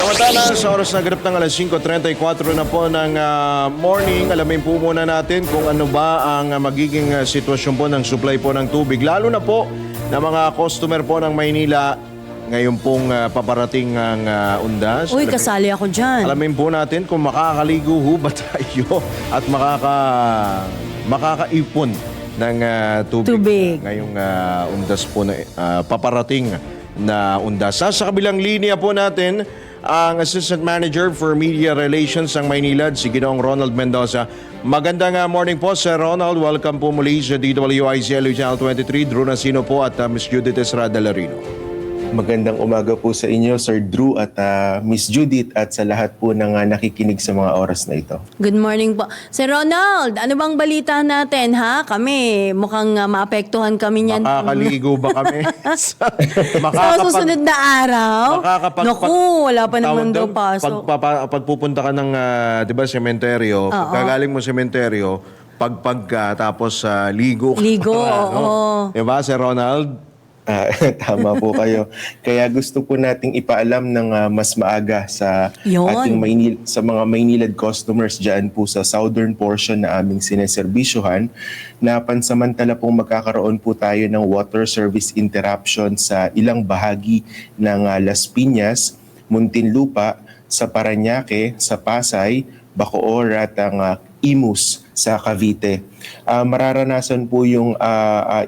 Samantala, sa oras na ganap ng alas 5:34 na po ng morning, alamin po muna natin kung ano ba ang magiging sitwasyon po ng supply po ng tubig. Lalo na po na mga customer po ng Maynila ngayon pong paparating ang undas. Uy, kasali ako dyan. Alamin po natin kung makakaligo ho ba tayo at makakaipon ng tubig. Ngayong undas po na paparating na undas. Sa kabilang linya po natin, ang Assistant Manager for Media Relations ng Maynilad, si Ginoong Ronald Mendoza. Magandang morning po, Sir Ronald. Welcome po muli sa DWICL Channel 23. Drew Nasino po at Miss Judith Estrada Larino. Magandang umaga po sa inyo, Sir Drew at Miss Judith at sa lahat po ng nakikinig sa mga oras na ito. Good morning po. Sir Ronald, ano bang balita natin ha? Kami, mukhang maapektuhan kami niyan. Makakaligo ba kami? Sa susunod na araw? Naku, wala pa naman daw pasok. Pagpupunta ka ng, di ba, sementeryo, pagkagaling mo sementeryo, tapos ligo ka. Ligo, oo. Di ba, Sir Ronald? Tama po kayo. Kaya gusto po nating ipaalam ng mas maaga sa ating sa mga Maynilad customers dyan po sa southern portion na aming sineserbisyohan na pansamantala pong magkakaroon po tayo ng water service interruption sa ilang bahagi ng Las Piñas, Muntinlupa, sa Parañaque, sa Pasay, Bacoor at ang Imus sa Cavite. Mararanasan po yung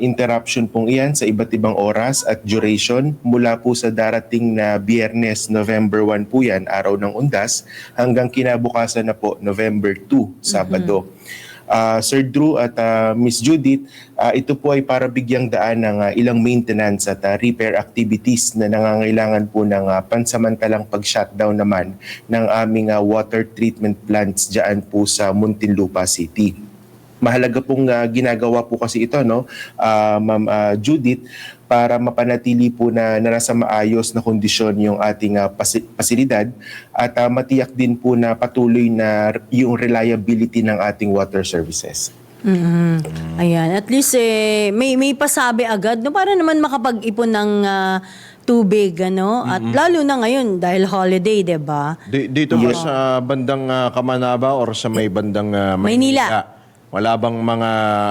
interruption pong iyan sa iba't ibang oras at duration mula po sa darating na Biyernes, November 1 po yan, araw ng undas, hanggang kinabukasan na po, November 2, Sabado. Sir Drew at Miss Judith, ito po ay para bigyang daan ng ilang maintenance at repair activities na nangangailangan po ng pansamantalang pag-shutdown naman ng aming water treatment plants dyan po sa Muntinlupa City. Mahalaga pong ginagawa po kasi ito, no, Ma'am Judith, para mapanatili po na nasa maayos na kondisyon yung ating pasilidad at matiyak din po na patuloy na yung reliability ng ating water services. Ayan, at least may pasabi agad, no, para naman makapag-ipon ng tubig, ano? At lalo na ngayon dahil holiday, 'di ba? Dito ba sa bandang Kamanaba or sa may bandang Maynila? Wala bang mga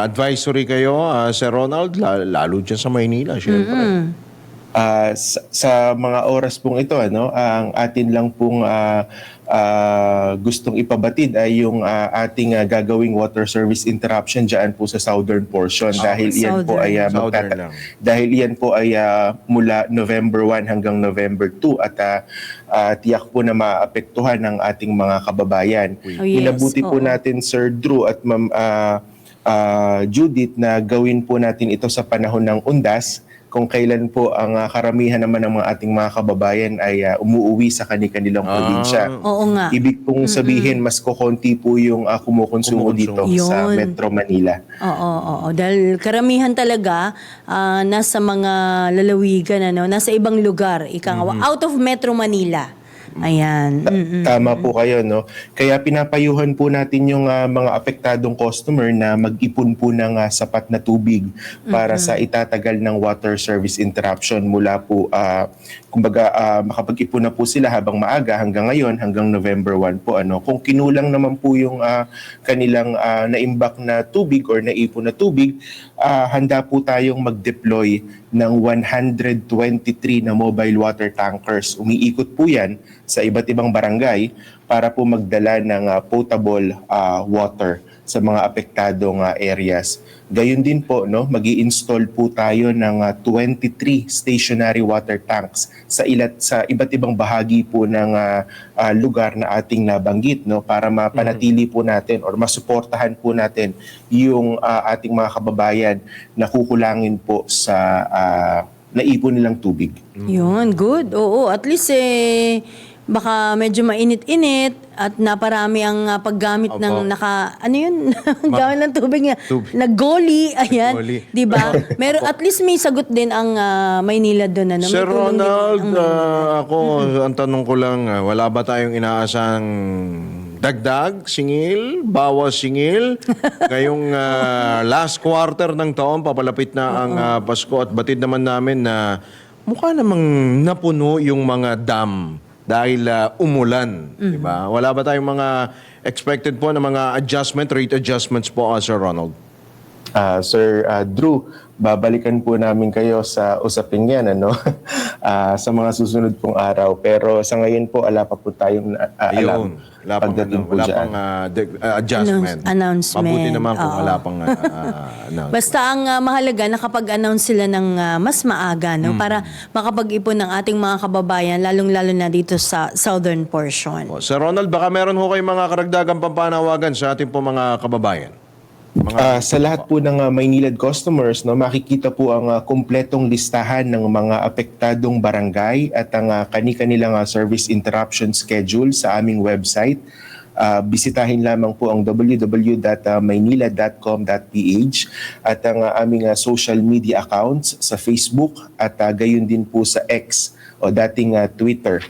advisory kayo, Sir Ronald? Lalo dyan sa Maynila, syempre. Sa mga oras pong ito, ano, ang atin lang pong gustong ipabatid ay yung ating gagawing water service interruption dyan po sa southern portion dahil iyan po ay mula November 1 hanggang November 2 at tiyak po na maapektuhan ng ating mga kababayan. Inabuti po natin, Sir Drew at Ma'am Judith, na gawin po natin ito sa panahon ng undas, kung kailan po ang karamihan naman ng mga ating mga kababayan ay umuuwi sa kanilang probinsya. Oo nga. Ibig pong sabihin, mas kukonti po yung kumukonsumo dito sa Metro Manila. Oo. Dahil karamihan talaga nasa mga lalawigan, ano, nasa ibang lugar, out of Metro Manila. Ayan. Tama po kayo, no? Kaya pinapayuhan po natin yung mga apektadong customer na mag-ipon po ng sapat na tubig para sa itatagal ng water service interruption mula po, makapag-ipon na po sila habang maaga hanggang ngayon, hanggang November 1 po. Ano? Kung kinulang naman po yung kanilang naimbak na tubig or naipon na tubig, handa po tayong mag-deploy ng 123 na mobile water tankers. Umiikot po yan sa iba't ibang barangay para po magdala ng potable water sa mga apektadong areas. Gayon din po, no, magi-install po tayo ng 23 stationary water tanks sa iba't ibang bahagi po ng lugar na ating nabanggit, no, para mapanatili po natin or masuportahan po natin yung ating mga kababayan na kukulangin po sa naipon nilang tubig. Yun, good. Oo, at least baka medyo mainit-init at naparami ang paggamit ng gamit ng tubig nga, nag-goli, ayan, di ba? Meron, at least may sagot din ang Maynila doon, ano? Sir Ronald, ako, ang tanong ko lang, wala ba tayong inaasang dagdag, singil, bawas singil? Ngayong last quarter ng taon, papalapit na ang Pasko at batid naman namin na mukha namang napuno yung mga dam dahil umulan, di ba? Wala ba tayong mga expected po na mga rate adjustments po, Sir Ronald? Sir Drew, babalikan po namin kayo sa usapin yan sa mga susunod pong araw. Pero sa ngayon po, wala pa po tayong alam. Wala pang adjustment. Announcement. Mabuti naman kung wala pang announcement. Basta ang mahalaga, nakapag-announce sila ng mas maaga, no? Para makapag-ipon ng ating mga kababayan, lalong-lalo na dito sa southern portion. Sir Ronald, baka meron ho kayong mga karagdagang pampanawagan sa ating po mga kababayan. Sa lahat po ng Maynilad customers, makikita po ang kumpletong listahan ng mga apektadong barangay at ang kani-kanilang service interruption schedule sa aming website. Bisitahin lamang po ang www.maynilad.com.ph at ang aming social media accounts sa Facebook at gayon din po sa X o dating Twitter.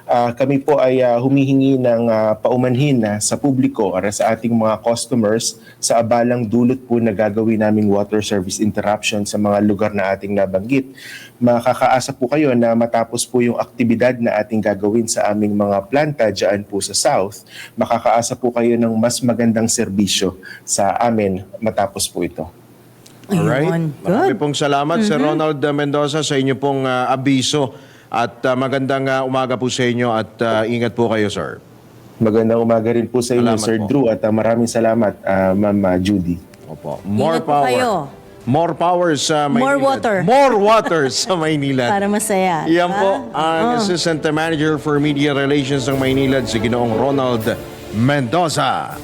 Kami po ay humihingi ng paumanhin sa publiko o sa ating mga customers sa abalang dulot po na gagawin naming water service interruption sa mga lugar na ating nabanggit. Makakaasa po kayo na matapos po yung aktibidad na ating gagawin sa aming mga planta dyan po sa South, makakaasa po kayo ng mas magandang serbisyo sa amin matapos po ito. Alright. Ayun. Marami Good. pong salamat, Sir Ronald Mendoza, sa inyo pong abiso. At magandang umaga po sa inyo at ingat po kayo, sir. Magandang umaga rin po sa inyo, Salamat Sir po. Drew, at maraming salamat, Ma'am Judy. Opo. More Ingat po power. kayo. More power sa Maynilad. More water. More water sa Maynilad. Para masaya. Yan diba? po ang Assistant Manager for Media Relations ng Maynilad, si Ginoong Ronald Mendoza.